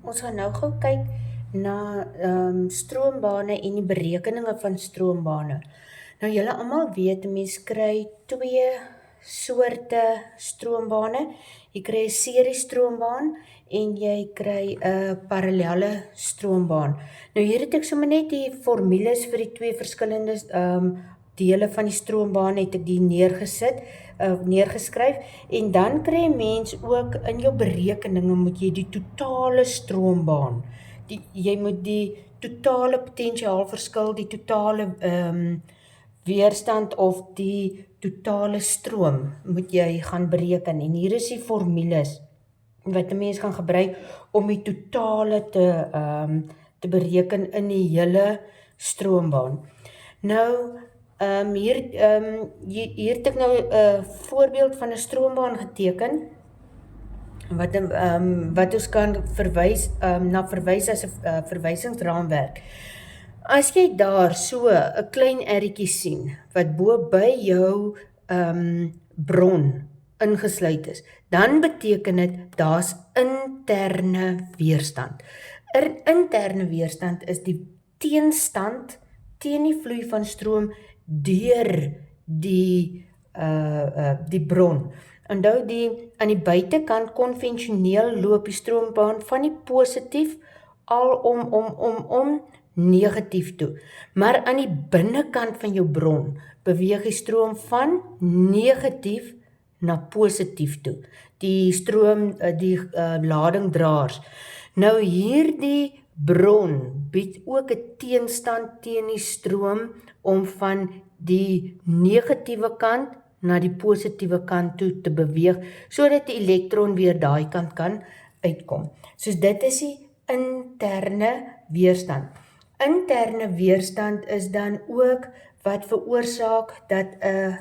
Ons gaan nou gou kyk na stroombane en die berekeninge van stroombane. Nou julle almal weet, 'n mens kry twee soorte stroombane. Jy kry 'n seriestroombaan en jy kry 'n parallelle stroombaan. Nou hier het ek sommer net die formules vir die twee verskillende dele van die stroombaan het ek die neergeskryf en dan kry 'n mens ook in jou berekeninge moet jy die totale stroombaan, jy moet die totale potensiaalverskil, die totale weerstand of die totale stroom moet jy gaan bereken en hier is die formules wat 'n mens kan gebruik om die totale te bereken in die hele stroombaan. Nou hier het ek nou 'n voorbeeld van 'n stroombaan geteken wat ons kan verwys as 'n verwysingsraamwerk. As jy daar so 'n klein erretjie sien wat bo by jou bron ingesluit is, dan beteken dit daar's interne weerstand. Interne weerstand is die teenstand teen die vloei van stroom deur die bron. Onthou aan die buitekant konvensioneel loop die stroombaan van die positief om negatief toe. Maar aan die binnekant van jou bron beweeg die stroom van negatief na positief toe. Die stroom, die ladingdraers. Nou hierdie bron bied ook 'n teenstand teen die stroom om van die negatiewe kant na die positiewe kant toe te beweeg, sodat die elektron weer daai kant kan uitkom. So dit is die interne weerstand. Interne weerstand is dan ook wat veroorsaak dat 'n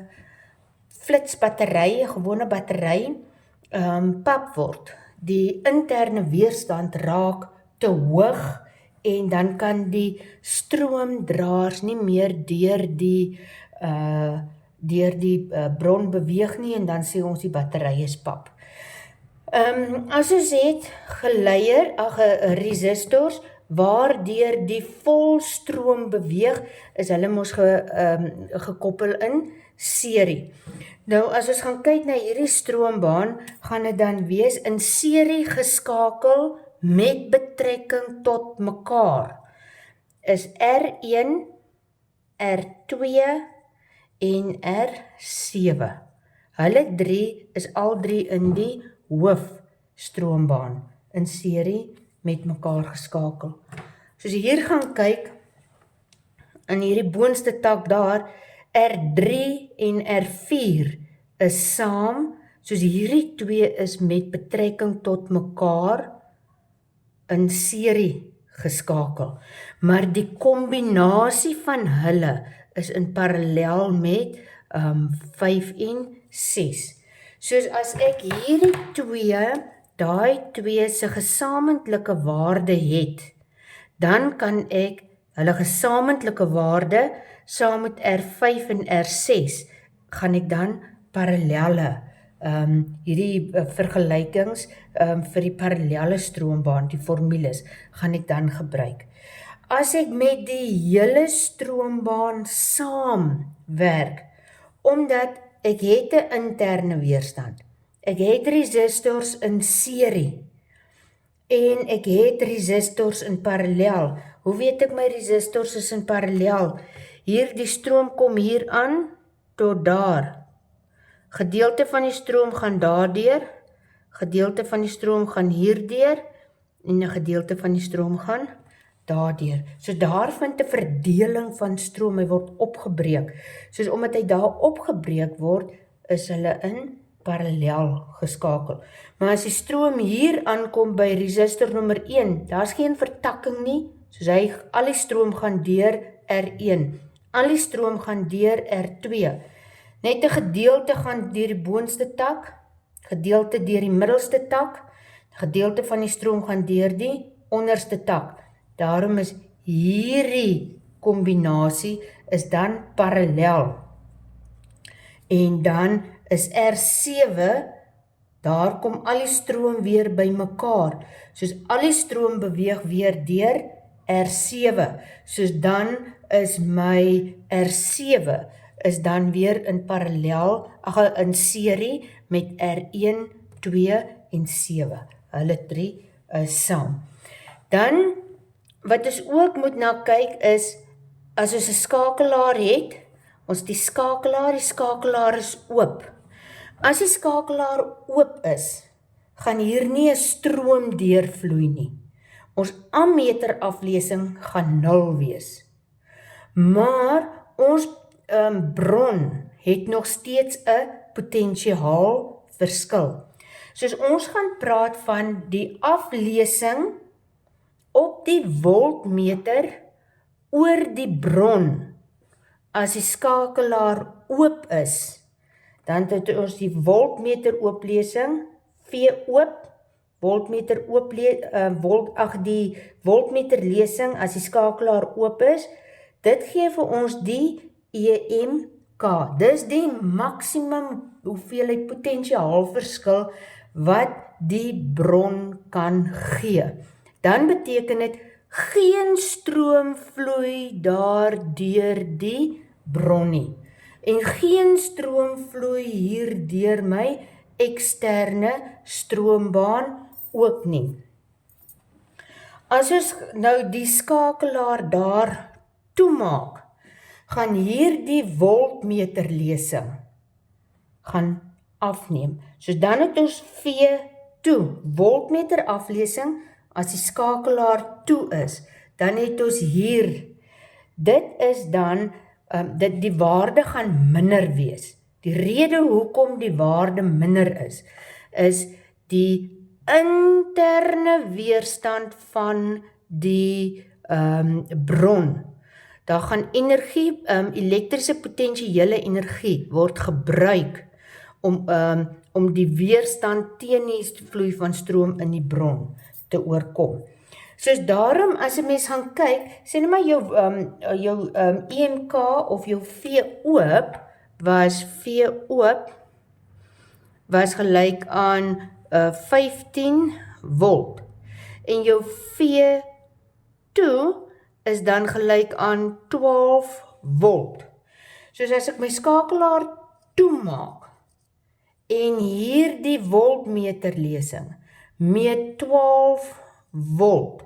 flitsbattery, 'n gewone battery, pap word. Die interne weerstand raak te hoog en dan kan die stroomdraers nie meer deur die bron beweeg nie en dan sê ons die battery is pap. As ons het resistors waardeur die volstroom beweeg, is hulle mos gekoppel in serie. Nou as ons gaan kyk na hierdie stroombaan, gaan dit dan wees in serie geskakel met betrekking tot mekaar. Is R1, R2 en R7. Hulle drie is al drie in die hoofstroombaan in serie met mekaar geskakel. Soos jy hier gaan kyk, in hierdie boonste tak daar, R3 en R4 is saam, soos hierdie twee is met betrekking tot mekaar in serie geskakel. Maar die kombinasie van hulle is in parallel met 5 en 6. Soos as ek hierdie daai twee se gesamentlike waarde het, dan kan ek hulle gesamentlike waarde saam met R5 en R6 gaan ek dan parallelle hierdie vergelykings vir die parallelle stroombaan, die formules, gaan ek dan gebruik. As ek met die hele stroombaan saamwerk, omdat ek het 'n interne weerstand, ek het resistors in serie, en ek het resistors in parallel. Hoe weet ek my resistors is in parallel? Hier die stroom kom hier aan tot daar. Gedeelte van die stroom gaan daardeur, gedeelte van die stroom gaan hierdeur en 'n gedeelte van die stroom gaan daardeur. So daar vind 'n verdeling van stroom, hy word opgebreek. Soos omdat hy daar opgebreek word, is hulle in parallel geskakel. Maar as die stroom hier aankom by resistor nommer 1, daar's geen vertakking nie, soos al die stroom gaan deur R1, al die stroom gaan deur R2, net 'n gedeelte gaan deur die boonste tak, gedeelte deur die middelste tak, gedeelte van die stroom gaan deur die onderste tak. Daarom is hierdie kombinasie is dan parallel. En dan is R7 daar kom al die stroom weer by mekaar, soos al die stroom beweeg weer deur R7, soos dan is my R7 is dan weer in parallel, in serie met R1, 2 en 7, hulle 3 is saam. Dan, wat ons ook moet na kyk is, as ons 'n skakelaar het, ons die skakelaar is oop. As die skakelaar oop is, gaan hier nie 'n stroom deurvloei nie. Ons ammeter aflesing gaan 0 wees. Maar ons bron het nog steeds 'n potensiaal verskil. Soos ons gaan praat van die aflesing op die voltmeter oor die bron, as die skakelaar oop is, dan het ons die voltmeter ooplesing, V oop, voltmeter die voltmeter lesing as die skakelaar oop is, dit gee vir ons die EMK. Dis die maksimum hoeveelheid potensiaalverskil wat die bron kan gee. Dan beteken dit geen stroom vloei daar deur die bron nie. En geen stroom vloei hier deur my eksterne stroombaan ook nie. As ons nou die skakelaar daar toemaak, gaan hier die voltmeterlesing gaan afneem. So dan het ons V2, voltmeter aflesing, as die skakelaar toe is, dan het ons hier, dit is dan, die waarde gaan minder wees. Die rede hoekom die waarde minder is die interne weerstand van die bron. Daar gaan energie, elektriese potentiële energie word gebruik om die weerstand teen die vloei van stroom in die bron te oorkom. Soos daarom, as 'n mens gaan kyk, sê net maar jou EMK of jou V oop was gelyk aan 15 volt. En jou V2 is dan gelyk aan 12 volt. Soos as ek my skakelaar toemaak en hier die voltmeterlesing met 12 volt,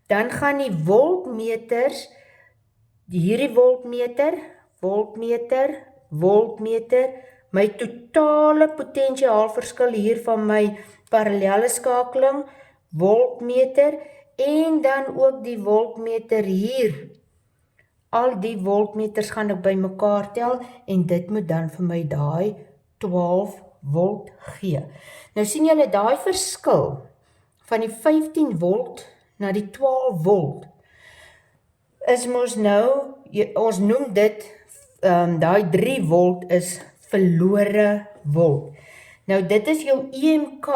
dan gaan die voltmeters, hierdie voltmeter, my totale potentiaalverskil hier van my parallelle skakeling, voltmeter, en dan ook die voltmeter hier. Al die voltmeters gaan ek by mekaar tel, en dit moet dan vir my daai 12 volt gee. Nou sien julle daai verskil van die 15 volt na die 12 volt is mos nou, ons noem dit, daai 3 volt is verlore volt. Nou dit is jou EMK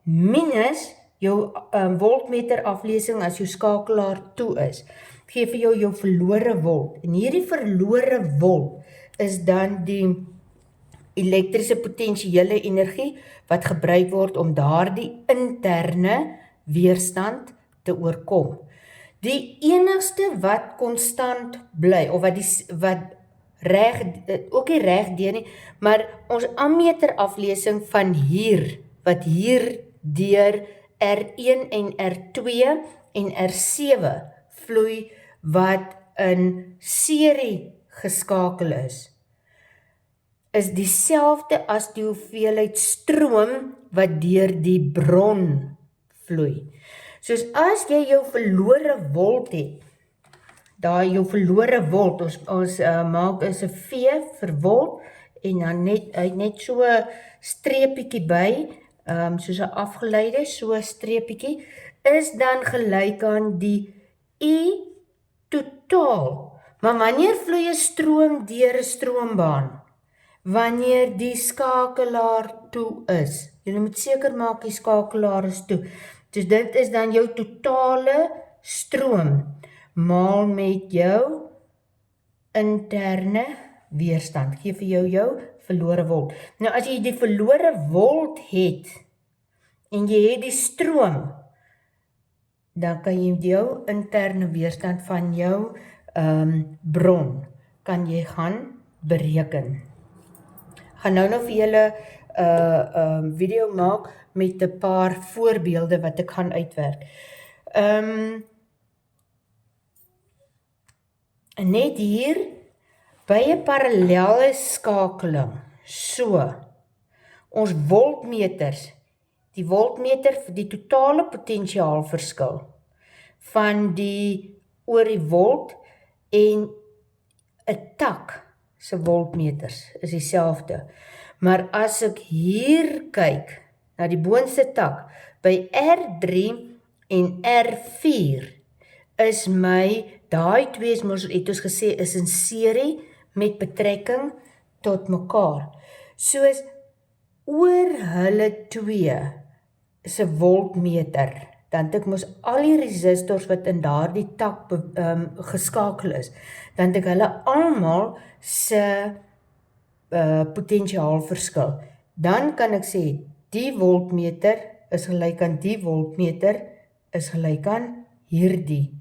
minus jou voltmeter aflesing as jou skakelaar toe is. Gee vir jou verlore volt. En hierdie verlore volt is dan die elektriese potentiële energie wat gebruik word om daardie interne weerstand te oorkom. Die enigste wat konstant bly, of wat ook nie reg deur nie, maar ons ammeter aflesing van hier, wat hier deur R1 en R2 en R7 vloei, wat in serie geskakel is dieselfde as die hoeveelheid stroom wat deur die bron vloei. Soos as jy jou verlore volt het, daar jou verlore volt, ons maak is 'n V vir volt, en dan net so 'n streepiekie by, soos 'n afgeleide, so 'n streepiekie, is dan gelyk aan die I totaal. Maar wanneer vloei 'n stroom deur 'n stroombaan? Wanneer die skakelaar toe is. Jy moet seker maak die skakelaar is toe. Dus dit is dan jou totale stroom, maal met jou interne weerstand. Gee vir jou verlore volt. Nou as jy die verlore volt het, en jy het die stroom, dan kan jy jou interne weerstand van jou bron, kan jy gaan bereken. Gaan nou vir julle video maak met 'n paar voorbeelde wat ek gaan uitwerk. Net hier, by 'n parallelle skakeling, so, ons voltmeters, die voltmeter vir die totale potentiaalverskil van oor die volt en 'n tak se voltmeters is dieselfde. Maar as ek hier kyk na die boonste tak, by R3 en R4 is daai twee het ons gesê is in serie met betrekking tot mekaar. Soos oor hulle twee se voltmeter, dan ek mos al die resistors wat in daardie tak geskakel is, dan ek hulle almal se potentiaalverskil. Dan kan ek sê, die voltmeter is gelyk aan die voltmeter, is gelyk aan hierdie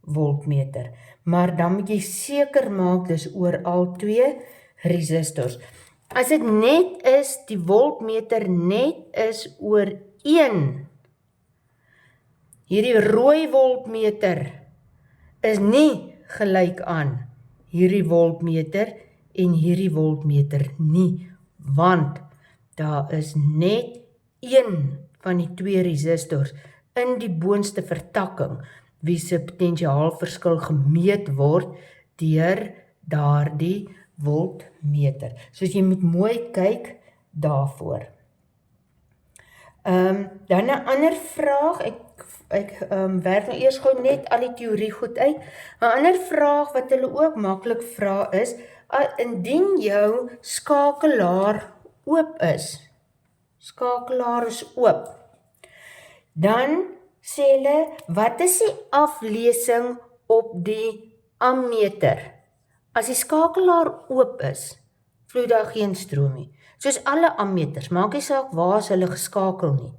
voltmeter. Maar dan moet jy seker maak, dis oor al twee resistors. As dit net is, die voltmeter net is oor 1, hierdie rooi voltmeter is nie gelyk aan hierdie voltmeter en hierdie voltmeter nie, want daar is net een van die twee resistors in die boonste vertakking wie se potentiaalverskil gemeet word deur daardie voltmeter. So jy moet mooi kyk daarvoor. Dan 'n ander vraag, ek werk nou eers gou net al die teorie goed uit. 'n ander vraag wat hulle ook maklik vra is, indien jou skakelaar oop is, dan sê hulle, wat is die aflesing op die ammeter? As die skakelaar oop is, vloei daar geen stroom nie. Soos alle ammeters, maak nie saak waar is hulle geskakel nie,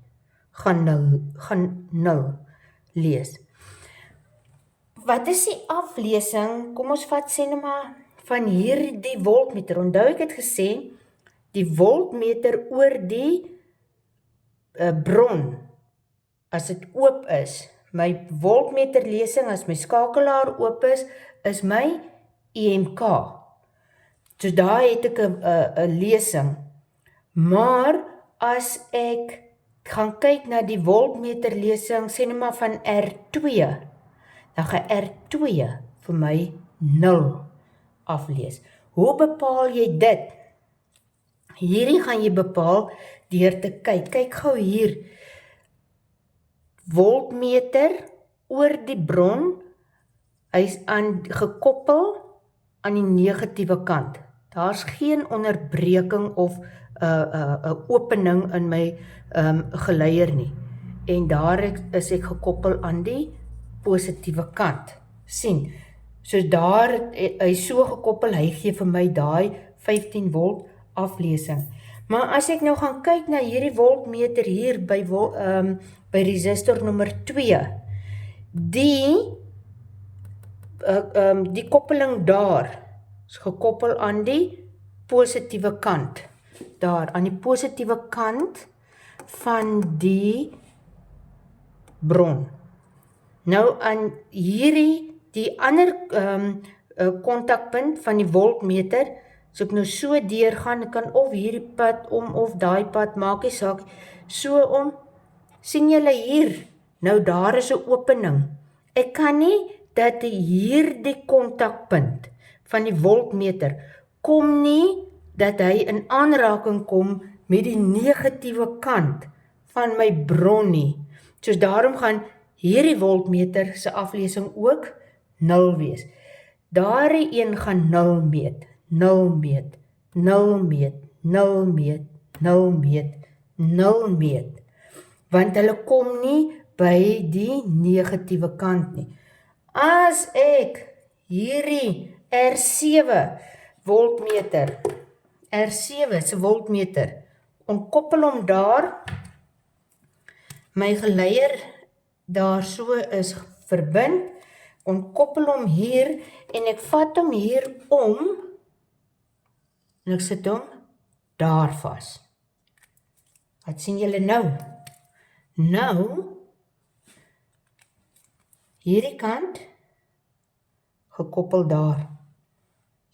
gaan nul lees. Wat is die aflesing, kom ons vat sê nou maar, van hierdie voltmeter, onthou ek het gesê, die voltmeter oor die bron, as dit oop is, my voltmeterlesing, as my skakelaar oop is my EMK. So daar het ek 'n lesing. Maar as ek gaan kyk na die voltmeterlesing, sê nou maar van R2, dan gaan R2 vir my 0 aflees. Hoe bepaal jy dit? Hierdie gaan jy bepaal deur te kyk. Kyk gou hier. Voltmeter oor die bron, hy is gekoppel aan die negatiewe kant. Daar's geen onderbreking of 'n opening in my geleier nie. En daar is ek gekoppel aan die positiewe kant. Sien, so daar, hy is so gekoppel, hy gee vir my daai 15 volt aflesing. Maar as ek nou gaan kyk na hierdie voltmeter hier by resistor nommer 2, die koppeling daar is gekoppel aan die positiewe kant. Daar, aan die positiewe kant van die bron. Nou aan die ander kontakpunt van die voltmeter, as ek nou so deurgaan, ek kan of hierdie pad of daai pad, maak nie saak, so om, sien julle hier, nou daar is 'n opening. Ek kan nie dat hierdie kontakpunt van die voltmeter kom nie, dat hy in aanraking kom met die negatiewe kant van my bron nie. Soos daarom gaan hierdie voltmeter se aflesing ook 0 wees. Daardie een gaan 0 meet, 0 meet, 0 meet, 0 meet, 0 meet, 0 meet. Want hulle kom nie by die negatiewe kant nie. As ek hierdie R7 voltmeter R7 se voltmeter, ontkoppel hom daar, my geleier daar so is verbind, ontkoppel hom hier, en ek vat hom hier om, en ek sit hom daar vas. Wat sien julle nou? Nou, hierdie kant, gekoppel daar,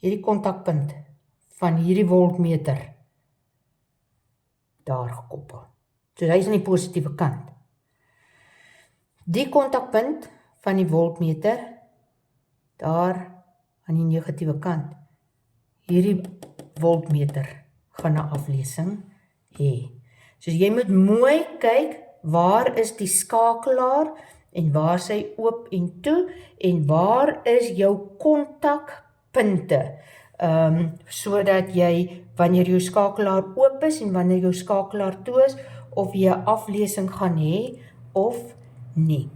hierdie kontakpunt, van hierdie voltmeter, daar gekoppel. So hy is aan die positiewe kant. Die kontakpunt van die voltmeter, daar aan die negatiewe kant, hierdie voltmeter gaan 'n aflesing hê. So jy moet mooi kyk, waar is die skakelaar, en waar is hy oop en toe, en waar is jou kontakpunte, sodat jy, wanneer jou skakelaar oop is, en wanneer jou skakelaar toe is, of jy 'n aflesing gaan hê, of nie.